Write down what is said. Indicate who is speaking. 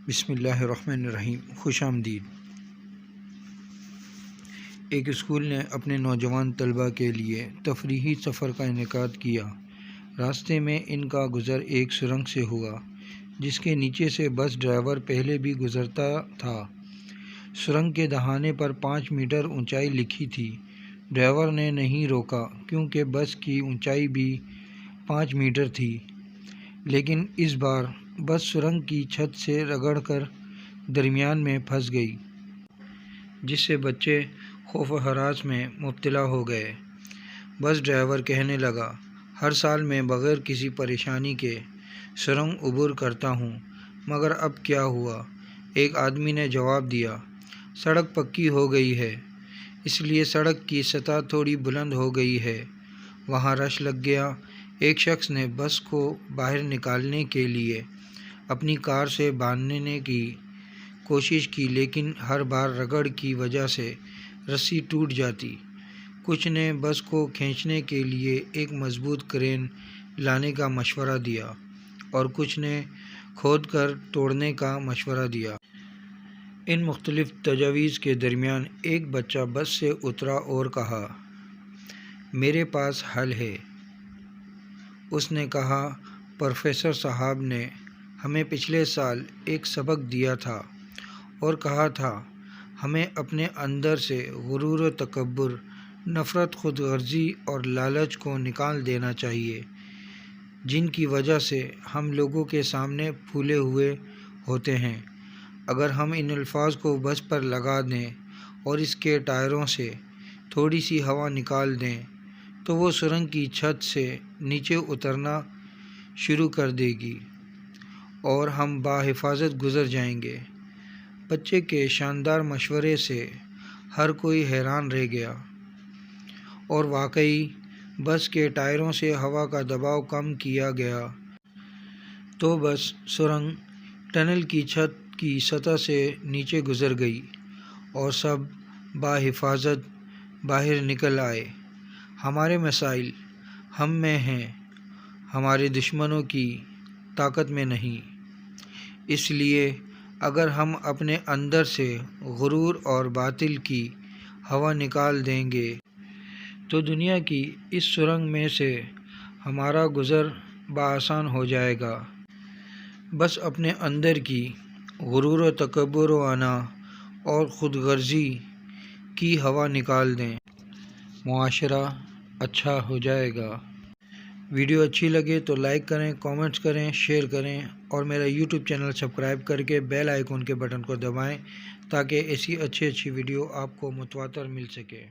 Speaker 1: بسم اللہ الرحمن الرحیم۔ خوش آمدید۔ ایک اسکول نے اپنے نوجوان طلباء کے لیے تفریحی سفر کا انعقاد کیا۔ راستے میں ان کا گزر ایک سرنگ سے ہوا جس کے نیچے سے بس ڈرائیور پہلے بھی گزرتا تھا۔ سرنگ کے دہانے پر 5 میٹر اونچائی لکھی تھی۔ ڈرائیور نے نہیں روکا کیونکہ بس کی اونچائی بھی 5 میٹر تھی، لیکن اس بار بس سرنگ کی چھت سے رگڑ کر درمیان میں پھنس گئی، جس سے بچے خوف و ہراس میں مبتلا ہو گئے۔ بس ڈرائیور کہنے لگا، ہر سال میں بغیر کسی پریشانی کے سرنگ عبور کرتا ہوں، مگر اب کیا ہوا؟ ایک آدمی نے جواب دیا، سڑک پکی ہو گئی ہے، اس لیے سڑک کی سطح تھوڑی بلند ہو گئی ہے۔ وہاں رش لگ گیا۔ ایک شخص نے بس کو باہر نکالنے کے لیے اپنی کار سے باندھنے کی کوشش کی، لیکن ہر بار رگڑ کی وجہ سے رسی ٹوٹ جاتی۔ کچھ نے بس کو کھینچنے کے لیے ایک مضبوط کرین لانے کا مشورہ دیا اور کچھ نے کھود کر توڑنے کا مشورہ دیا۔ ان مختلف تجاویز کے درمیان ایک بچہ بس سے اترا اور کہا، میرے پاس حل ہے۔ اس نے کہا، پروفیسر صاحب نے ہمیں پچھلے سال ایک سبق دیا تھا اور کہا تھا ہمیں اپنے اندر سے غرور و تکبر، نفرت، خود غرضی اور لالچ کو نکال دینا چاہیے، جن کی وجہ سے ہم لوگوں کے سامنے پھولے ہوئے ہوتے ہیں۔ اگر ہم ان الفاظ کو بس پر لگا دیں اور اس کے ٹائروں سے تھوڑی سی ہوا نکال دیں تو وہ سرنگ کی چھت سے نیچے اترنا شروع کر دے گی اور ہم بحفاظت گزر جائیں گے۔ بچے کے شاندار مشورے سے ہر کوئی حیران رہ گیا اور واقعی بس کے ٹائروں سے ہوا کا دباؤ کم کیا گیا تو بس سرنگ ٹنل کی چھت کی سطح سے نیچے گزر گئی اور سب بحفاظت باہر نکل آئے۔ ہمارے مسائل ہم میں ہیں، ہمارے دشمنوں کی طاقت میں نہیں۔ اس لیے اگر ہم اپنے اندر سے غرور اور باطل کی ہوا نکال دیں گے تو دنیا کی اس سرنگ میں سے ہمارا گزر بآسان ہو جائے گا۔ بس اپنے اندر کی غرور و تکبر و انا اور خود غرضی کی ہوا نکال دیں، معاشرہ اچھا ہو جائے گا۔ ویڈیو اچھی لگے تو لائک کریں، کامنٹس کریں، شیئر کریں اور میرا یوٹیوب چینل سبسکرائب کر کے بیل آئیکن کے بٹن کو دبائیں تاکہ ایسی اچھی ویڈیو آپ کو متواتر مل سکے۔